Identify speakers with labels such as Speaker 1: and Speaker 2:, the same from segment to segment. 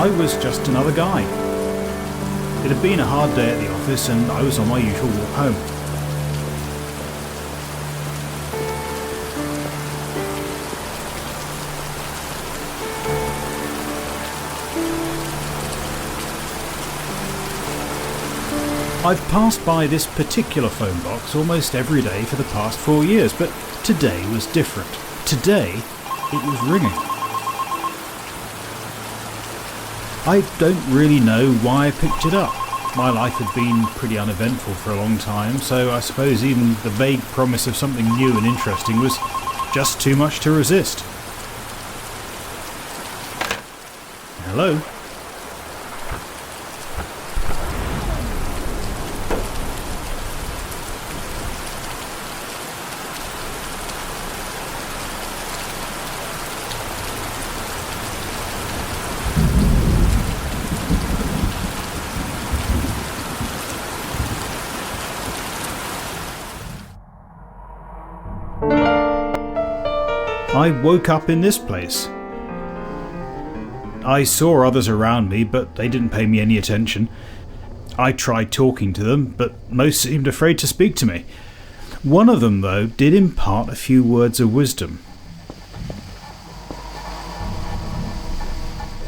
Speaker 1: I was just another guy. It had been a hard day at the office and I was on my usual walk home. I've passed by this particular phone box almost every day for the past 4 years, but today was different. Today, it was ringing. I don't really know why I picked it up. My life had been pretty uneventful for a long time, so I suppose even the vague promise of something new and interesting was just too much to resist. Hello? I woke up in this place. I saw others around me, but they didn't pay me any attention. I tried talking to them, but most seemed afraid to speak to me. One of them, though, did impart a few words of wisdom.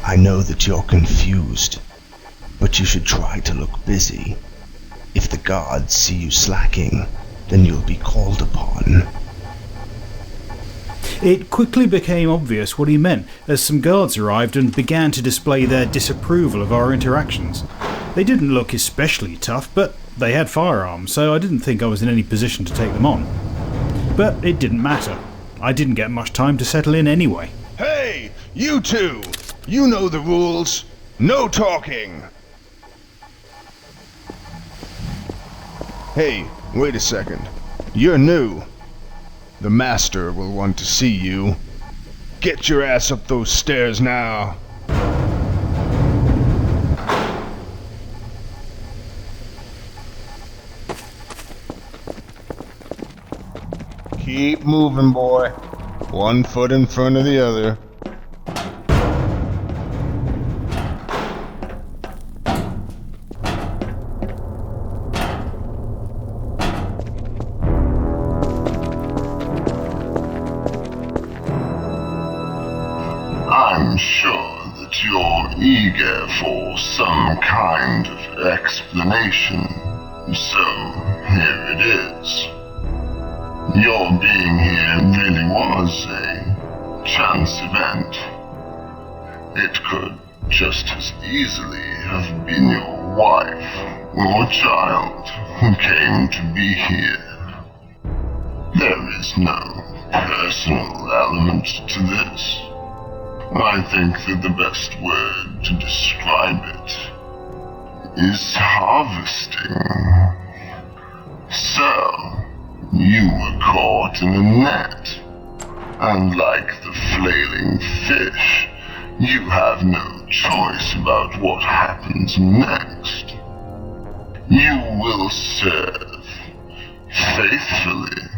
Speaker 2: I know that you're confused, but you should try to look busy. If the gods see you slacking, then you'll be called upon.
Speaker 1: It quickly became obvious what he meant as some guards arrived and began to display their disapproval of our interactions. They didn't look especially tough, but they had firearms, so I didn't think I was in any position to take them on. But it didn't matter. I didn't get much time to settle in anyway.
Speaker 3: Hey, you two! You know the rules. No talking! Hey, wait a second. You're new. The master will want to see you. Get your ass up those stairs now. Keep moving, boy. One foot in front of the other.
Speaker 4: I'm sure that you're eager for some kind of explanation, so here it is. Your being here really was a chance event. It could just as easily have been your wife or child who came to be here. There is no personal element to this. I think that the best word to describe it is harvesting. So, you were caught in a net, and like the flailing fish, you have no choice about what happens next. You will serve faithfully,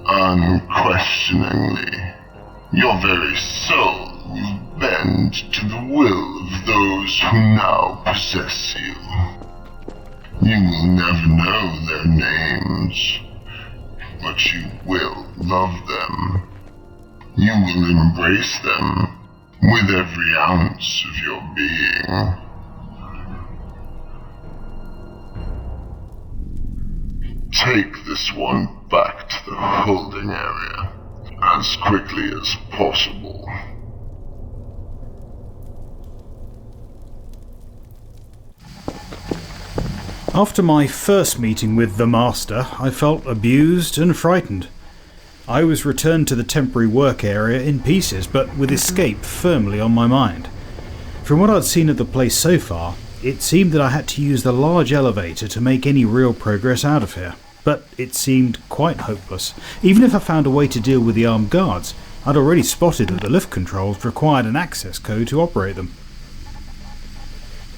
Speaker 4: unquestioningly. Your very soul will bend to the will of those who now possess you. You will never know their names, but you will love them. You will embrace them with every ounce of your being. Take this one back to the holding area as quickly as possible.
Speaker 1: After my first meeting with the Master, I felt abused and frightened. I was returned to the temporary work area in pieces, but with escape firmly on my mind. From what I'd seen of the place so far, it seemed that I had to use the large elevator to make any real progress out of here. But it seemed quite hopeless. Even if I found a way to deal with the armed guards, I'd already spotted that the lift controls required an access code to operate them.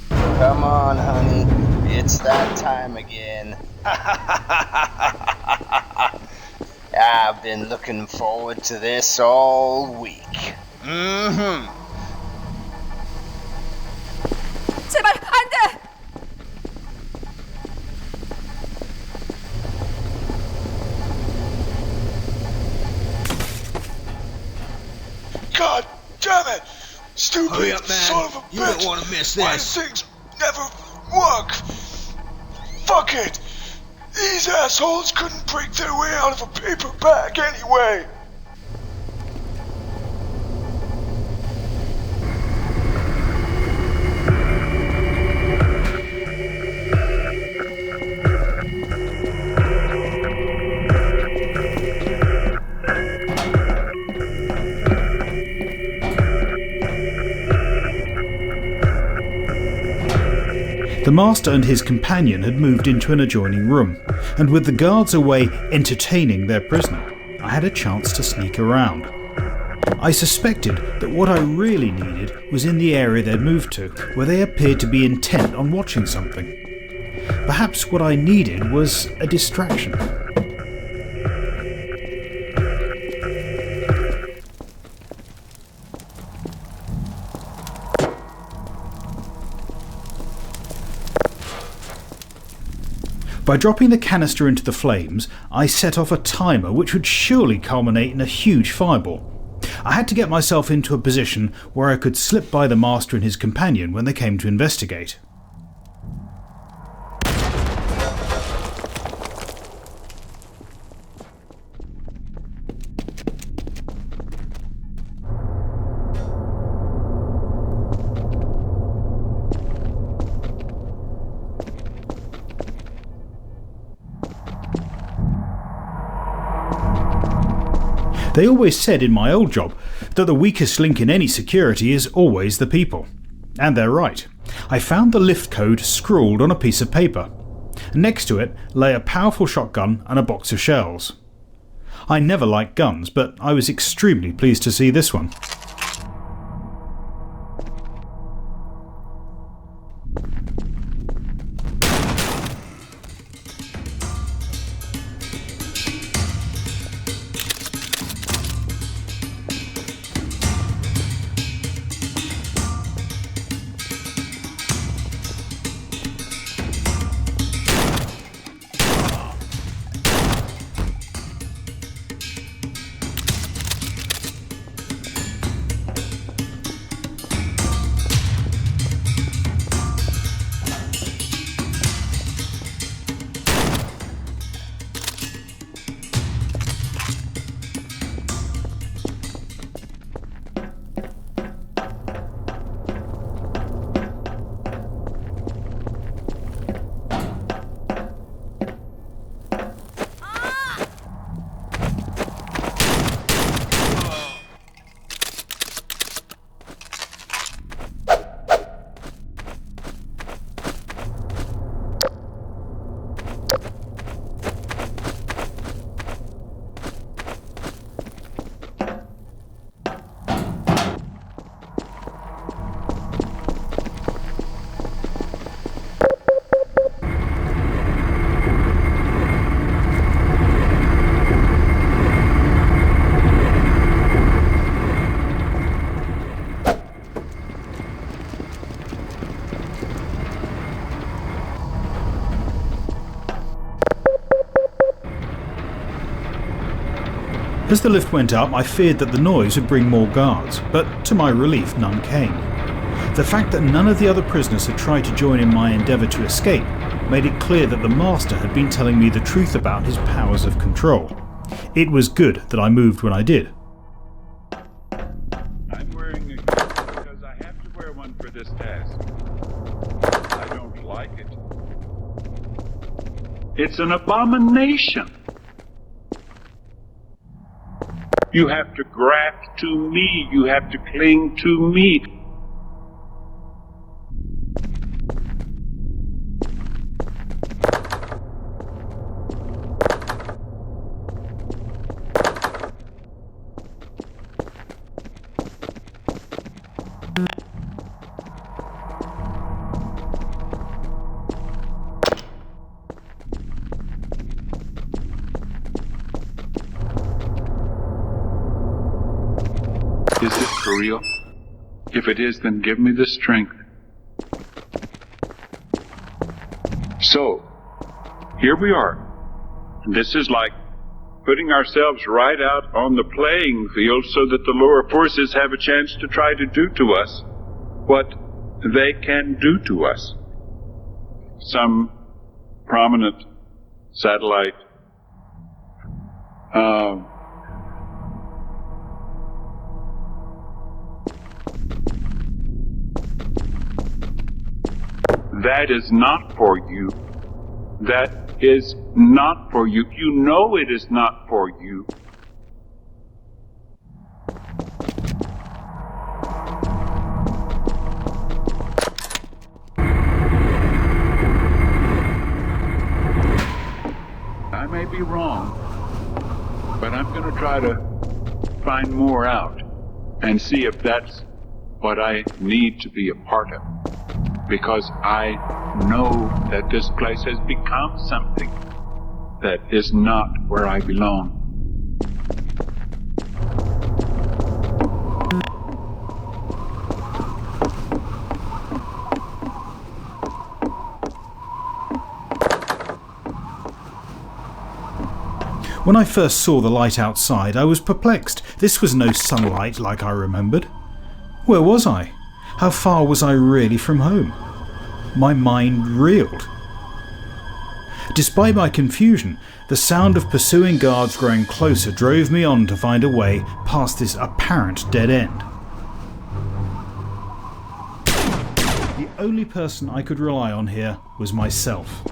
Speaker 5: Come on, honey. It's that time again. I've been looking forward to this all week.
Speaker 3: stupid
Speaker 6: Hurry up, man.
Speaker 3: son of a
Speaker 6: You
Speaker 3: bitch!
Speaker 6: don't wanna miss
Speaker 3: Why
Speaker 6: this.
Speaker 3: things never work? Fuck it! These assholes couldn't break their way out of a paper bag anyway!
Speaker 1: The master and his companion had moved into an adjoining room, and with the guards away entertaining their prisoner, I had a chance to sneak around. I suspected that what I really needed was in the area they'd moved to, where they appeared to be intent on watching something. Perhaps what I needed was a distraction. By dropping the canister into the flames, I set off a timer which would surely culminate in a huge fireball. I had to get myself into a position where I could slip by the master and his companion when they came to investigate. They always said in my old job that the weakest link in any security is always the people. And they're right. I found the lift code scrawled on a piece of paper. Next to it lay a powerful shotgun and a box of shells. I never liked guns, but I was extremely pleased to see this one. As the lift went up, I feared that the noise would bring more guards, but to my relief none came. The fact that none of the other prisoners had tried to join in my endeavour to escape made it clear that the master had been telling me the truth about his powers of control. It was good that I moved when I did.
Speaker 7: I'm wearing a gun because I have to wear one for this task. I don't like it. It's an abomination. You have to graft to me. You have to cling to me. Is it for real? If it is, then give me the strength. So, here we are. And this is like putting ourselves right out on the playing field so that the lower forces have a chance to try to do to us what they can do to us. Some prominent satellite that is not for you. That is not for you. You know it is not for you. I may be wrong, but I'm going to try to find more out and see if that's what I need to be a part of. Because I know that this place has become something that is not where I belong.
Speaker 1: When I first saw the light outside, I was perplexed. This was no sunlight like I remembered. Where was I? How far was I really from home? My mind reeled. Despite my confusion, the sound of pursuing guards growing closer drove me on to find a way past this apparent dead end. The only person I could rely on here was myself.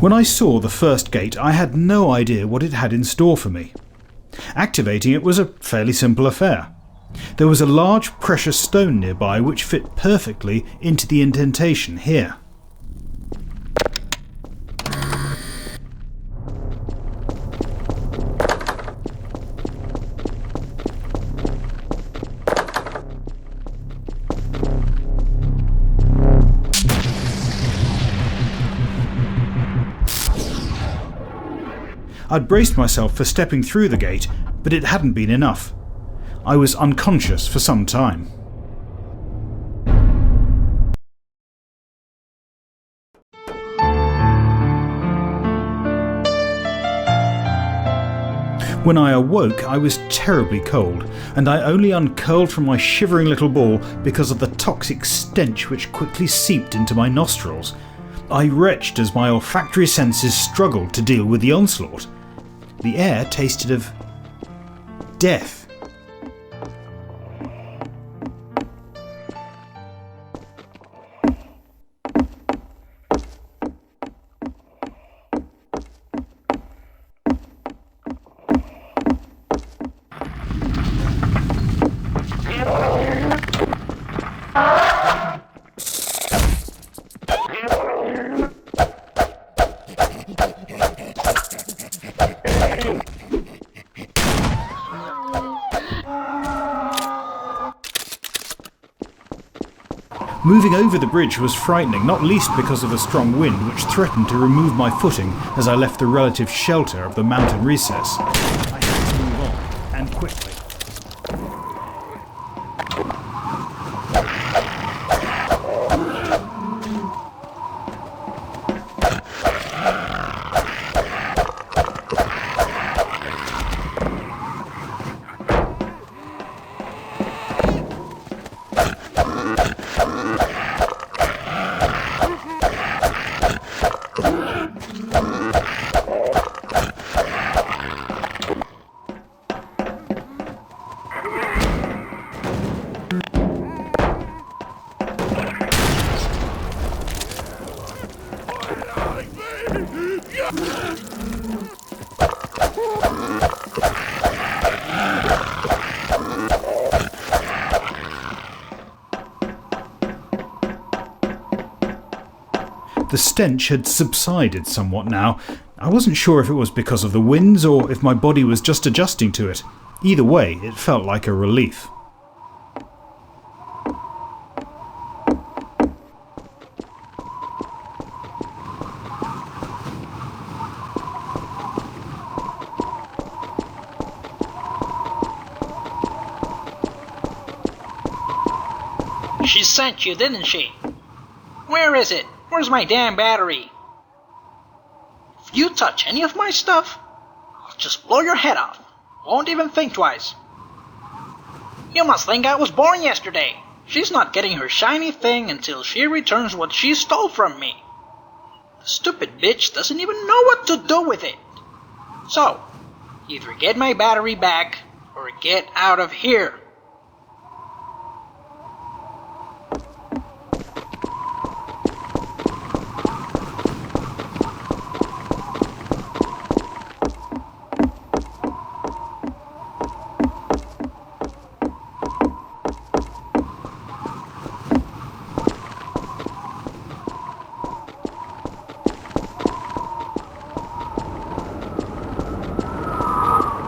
Speaker 1: When I saw the first gate, I had no idea what it had in store for me. Activating it was a fairly simple affair. There was a large precious stone nearby which fit perfectly into the indentation here. I'd braced myself for stepping through the gate, but it hadn't been enough. I was unconscious for some time. When I awoke, I was terribly cold, and I only uncurled from my shivering little ball because of the toxic stench which quickly seeped into my nostrils. I retched as my olfactory senses struggled to deal with the onslaught. The air tasted of death. Moving over the bridge was frightening, not least because of the strong wind which threatened to remove my footing as I left the relative shelter of the mountain recess. I had to move on, and quickly. The stench had subsided somewhat now. I wasn't sure if it was because of the winds or if my body was just adjusting to it. Either way, it felt like a relief.
Speaker 6: She sent you, didn't she? Where is it? Where's my damn battery? If you touch any of my stuff, I'll just blow your head off. Won't even think twice. You must think I was born yesterday. She's not getting her shiny thing until she returns what she stole from me. The stupid bitch doesn't even know what to do with it. So, either get my battery back, or get out of here.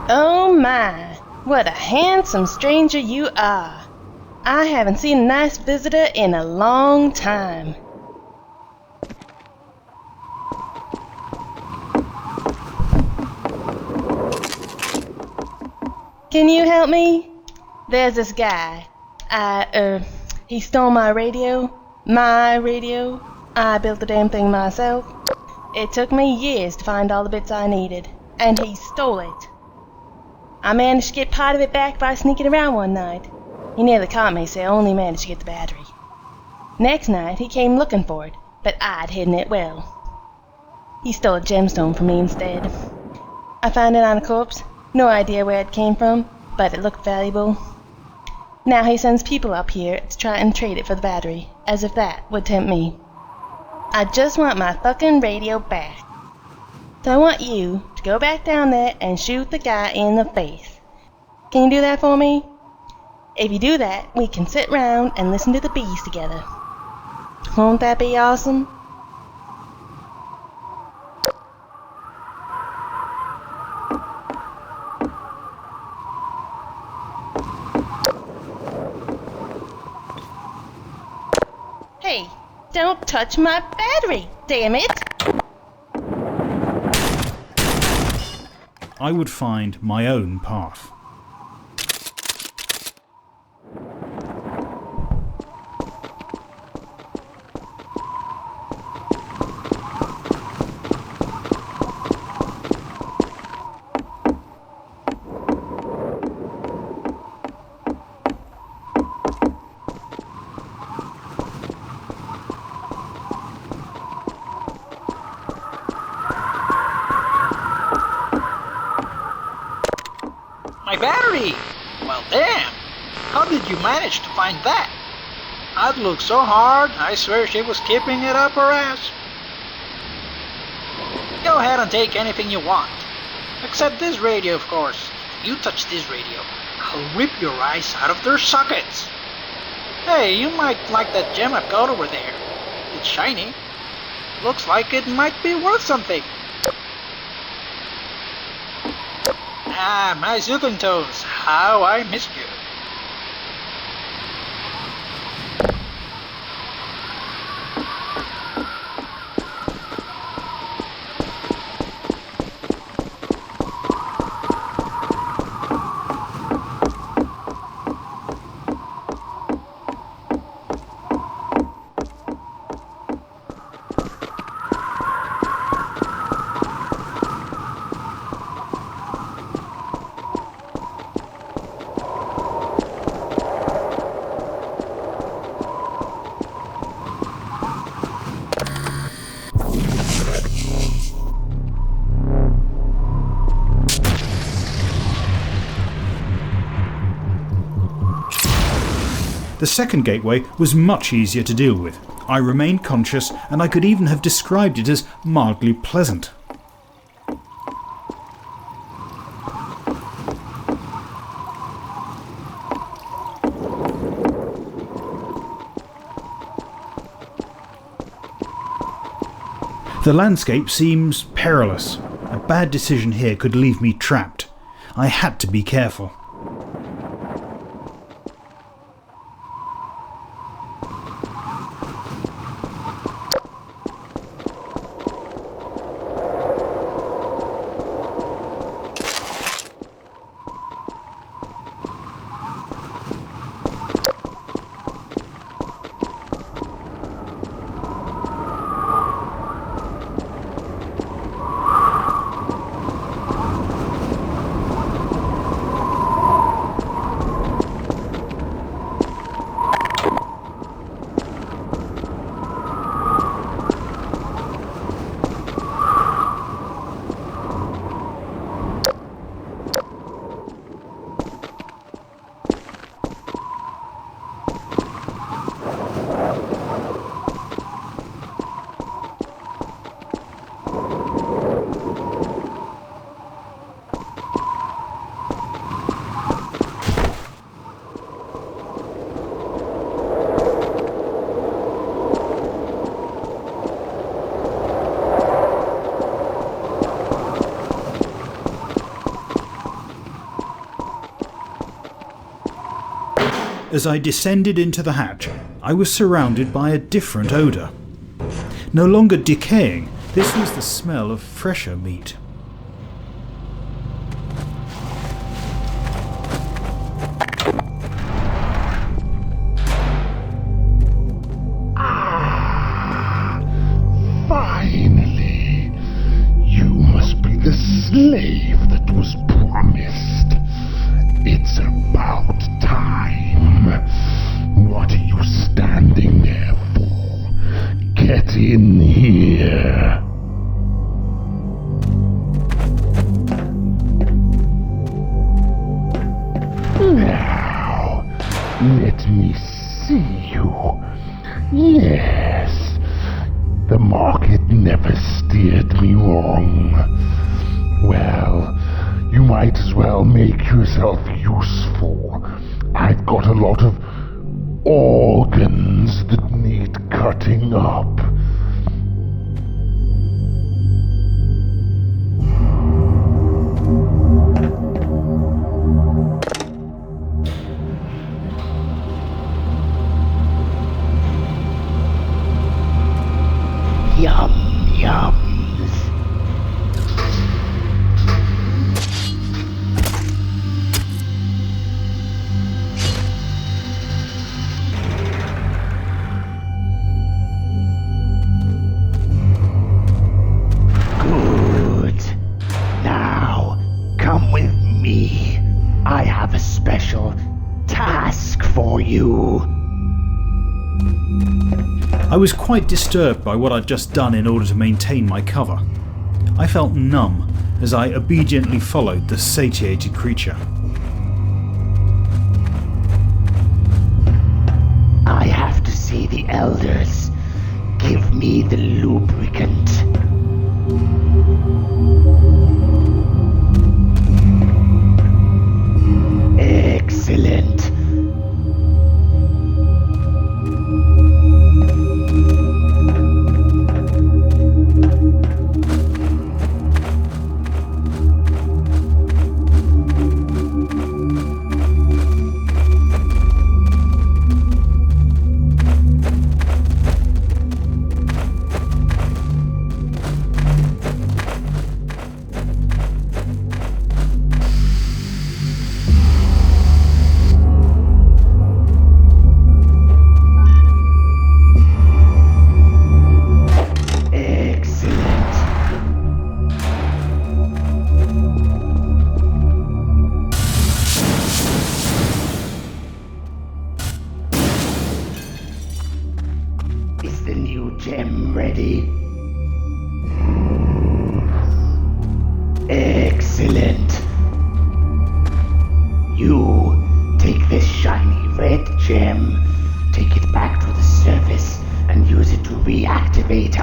Speaker 8: Oh my, what a handsome stranger you are. I haven't seen a nice visitor in a long time. Can you help me? There's this guy. He stole my radio. I built the damn thing myself. It took me years to find all the bits I needed, and he stole it. I managed to get part of it back by sneaking around one night. He nearly caught me, so I only managed to get the battery. Next night, he came looking for it, but I'd hidden it well. He stole a gemstone from me instead. I found it on a corpse. No idea where it came from, but it looked valuable. Now he sends people up here to try and trade it for the battery, as if that would tempt me. I just want my fucking radio back. So I want you to go back down there and shoot the guy in the face. Can you do that for me? If you do that, we can sit round and listen to the bees together. Won't that be awesome? Hey, don't touch my battery, damn it!
Speaker 1: I would find my own path.
Speaker 6: My battery! Well, damn! How did you manage to find that? I'd look so hard, I swear she was keeping it up her ass. Go ahead and take anything you want. Except this radio, of course. If you touch this radio, I'll rip your eyes out of their sockets. Hey, you might like that gem I've got over there. It's shiny. Looks like it might be worth something. Ah, my soothing tones, how I missed you.
Speaker 1: The second gateway was much easier to deal with. I remained conscious, and I could even have described it as mildly pleasant. The landscape seems perilous. A bad decision here could leave me trapped. I had to be careful. As I descended into the hatch, I was surrounded by a different odour. No longer decaying, this was the smell of fresher meat.
Speaker 4: Finally, you must be the slave that was promised. It's about time. What are you standing there for? Get in here. Now, let me see you. Yes, the market never steered me wrong. Well, you might as well make yourself useful. I've got a lot of organs that need cutting up. Yum, yums. Good. Now, come with me. I have a special task for you.
Speaker 1: I was quite disturbed by what I'd just done in order to maintain my cover. I felt numb as I obediently followed the satiated creature.
Speaker 4: I have to see the elders. Give me the lubricant. Excellent.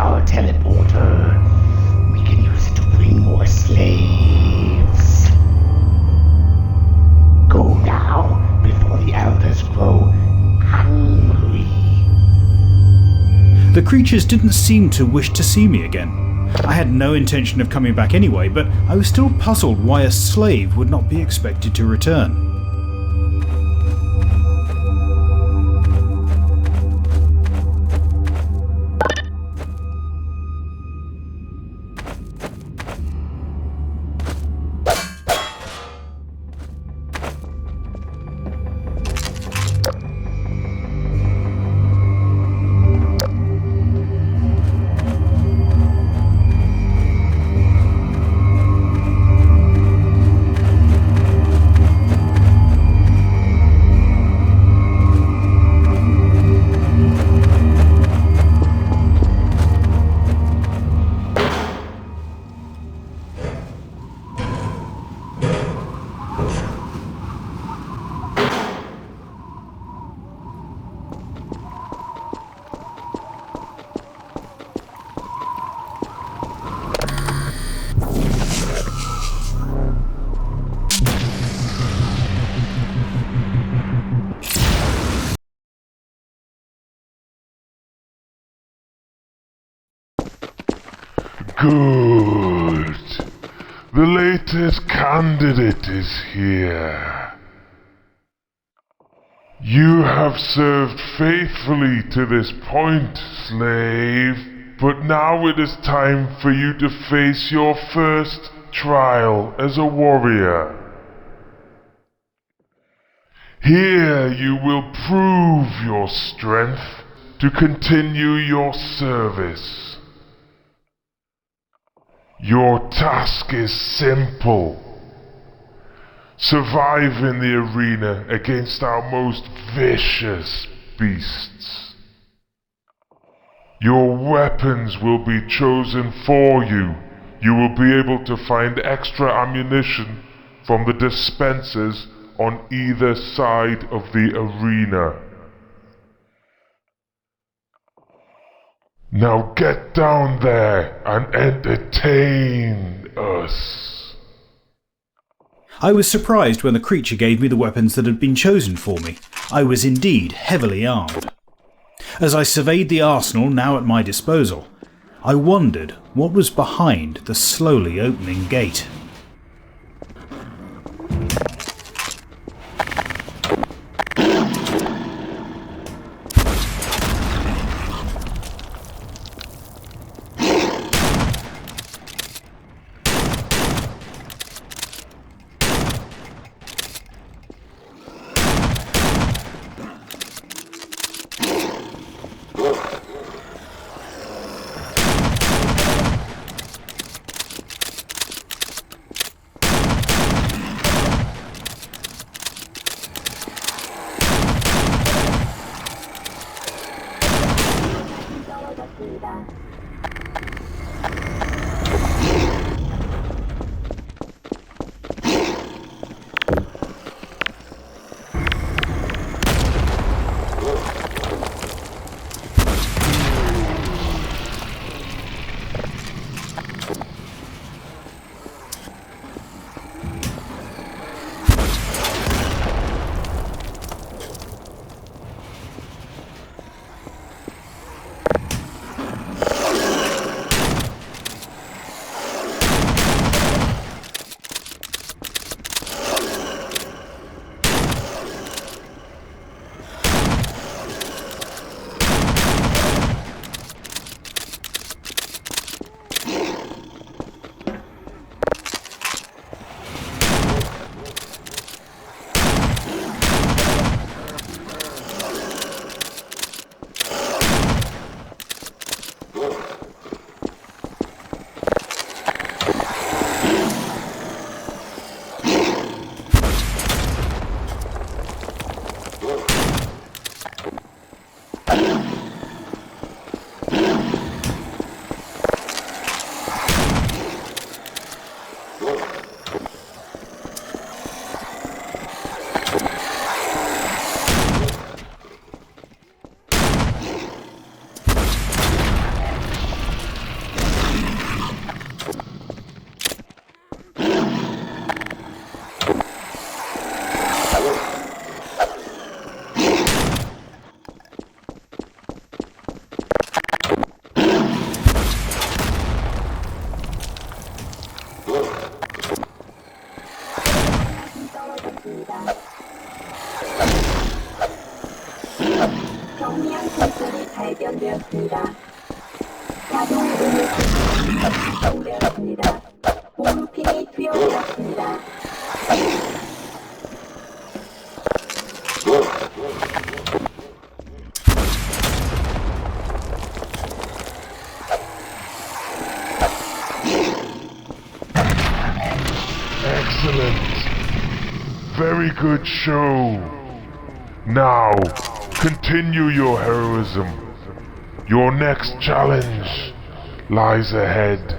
Speaker 9: our teleporter. We can use it to bring more slaves. Go now, before the elders grow hungry.
Speaker 1: The creatures didn't seem to wish to see me again. I had no intention of coming back anyway, but I was still puzzled why a slave would not be expected to return.
Speaker 10: Good. The latest candidate is here. You have served faithfully to this point, slave, but now it is time for you to face your first trial as a warrior. Here you will prove your strength to continue your service. Your task is simple. Survive in the arena against our most vicious beasts. Your weapons will be chosen for you. You will be able to find extra ammunition from the dispensers on either side of the arena. Now get down there and entertain us.
Speaker 1: I was surprised when the creature gave me the weapons that had been chosen for me. I was indeed heavily armed. As I surveyed the arsenal now at my disposal, I wondered what was behind the slowly opening gate.
Speaker 11: 경미한 분출이 발견되었습니다. 자동 리모컨이 작동되었습니다. 보호핀이 투여되었습니다.
Speaker 10: Excellent. Very good show. Now, continue your heroism. Your next challenge lies ahead.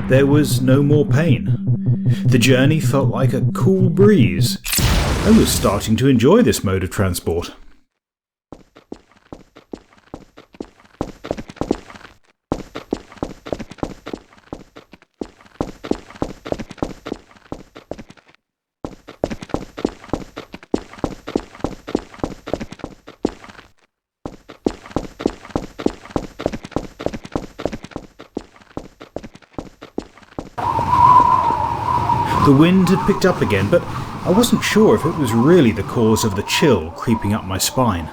Speaker 1: There was no more pain. The journey felt like a cool breeze. I was starting to enjoy this mode of transport. The wind had picked up again, but I wasn't sure if it was really the cause of the chill creeping up my spine.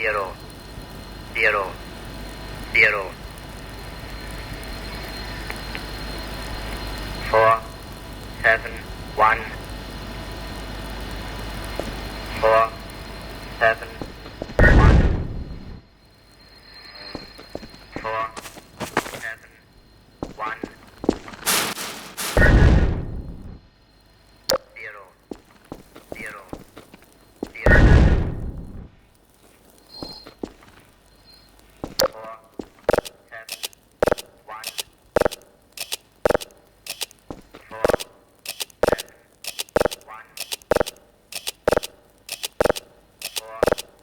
Speaker 12: 0, 0, 0. 4, 7, 1. 4, 7, 1. 4, 7, 1. 0, 0, 0. 4, 7, 1. 4, 7, 1. 4,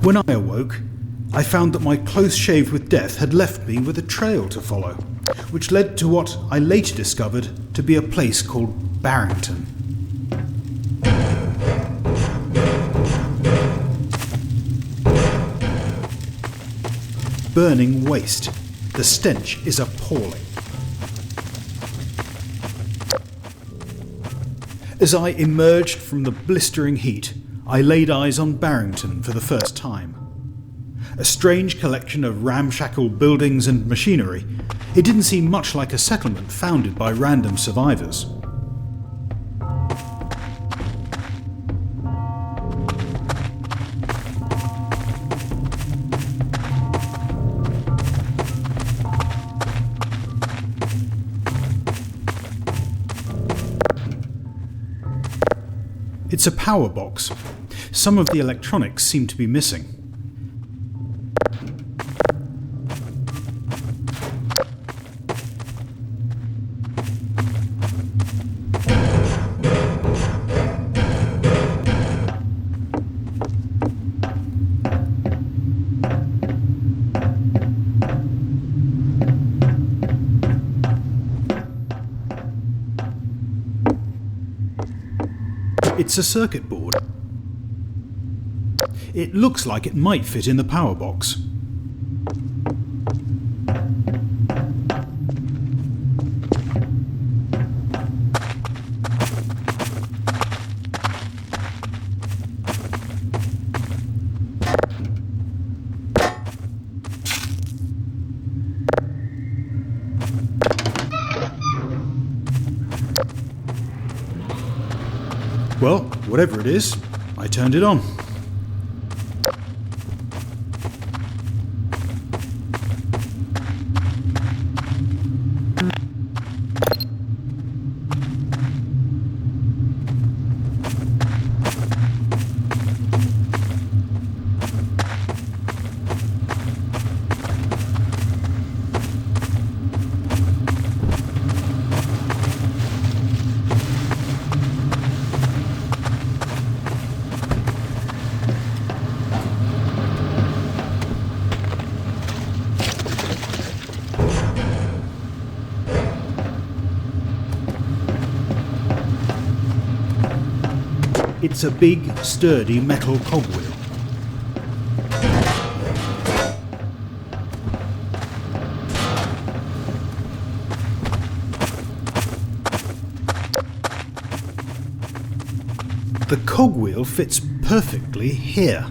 Speaker 1: When I awoke, I found that my close shave with death had left me with a trail to follow, which led to what I later discovered to be a place called Barrington. Burning waste. The stench is appalling. As I emerged from the blistering heat, I laid eyes on Barrington for the first time. A strange collection of ramshackle buildings and machinery, it didn't seem much like a settlement founded by random survivors. It's a power box. Some of the electronics seem to be missing. It's a circuit board. It looks like it might fit in the power box. Well, whatever it is, I turned it on. It's a big, sturdy metal cogwheel. The cogwheel fits perfectly here.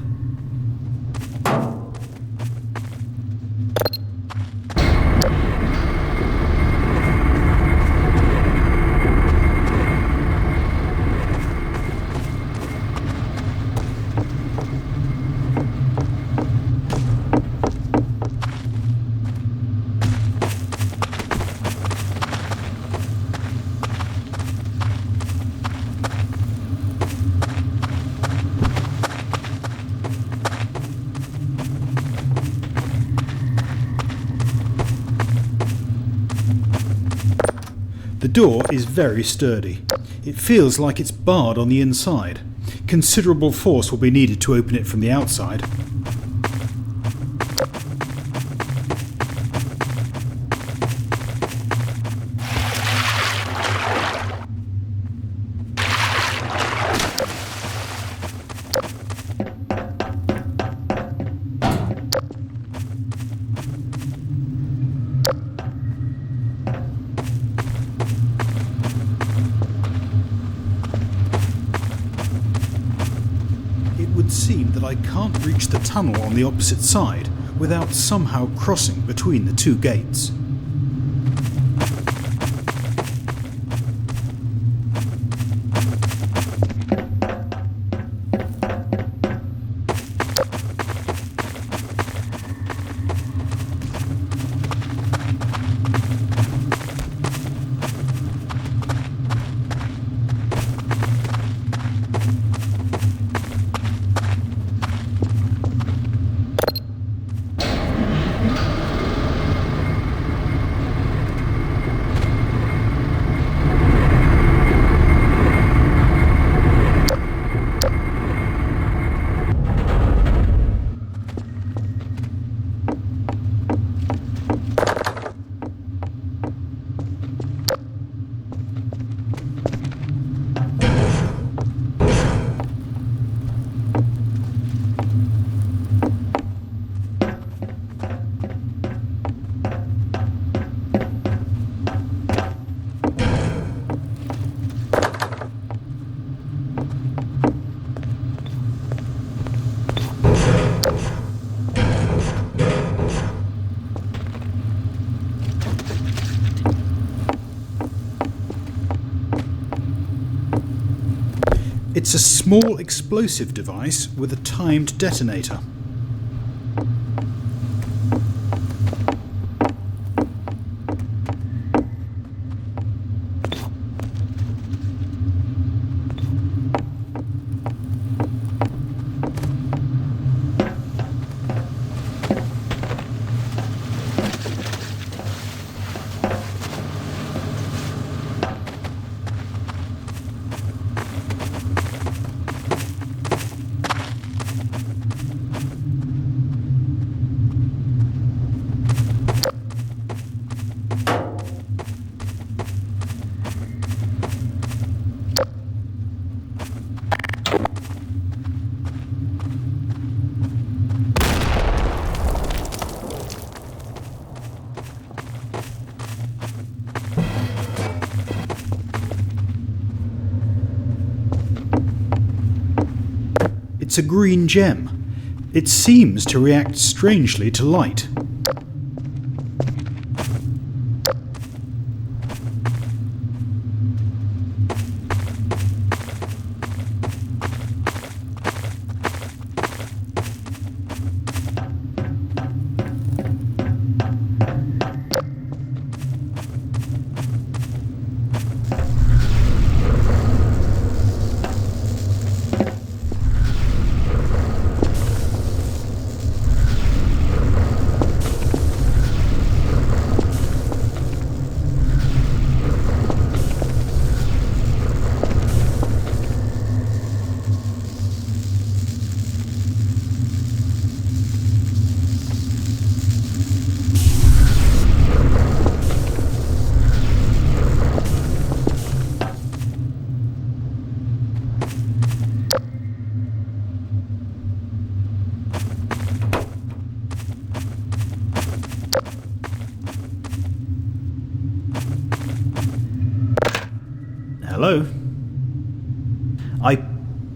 Speaker 1: The door is very sturdy. It feels like it's barred on the inside. Considerable force will be needed to open it from the outside. It would seem that I can't reach the tunnel on the opposite side without somehow crossing between the two gates. It's a small explosive device with a timed detonator. It's a green gem. It seems to react strangely to light. Hello? I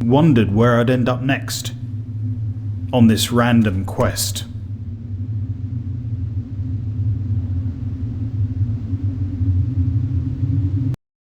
Speaker 1: wondered where I'd end up next on this random quest.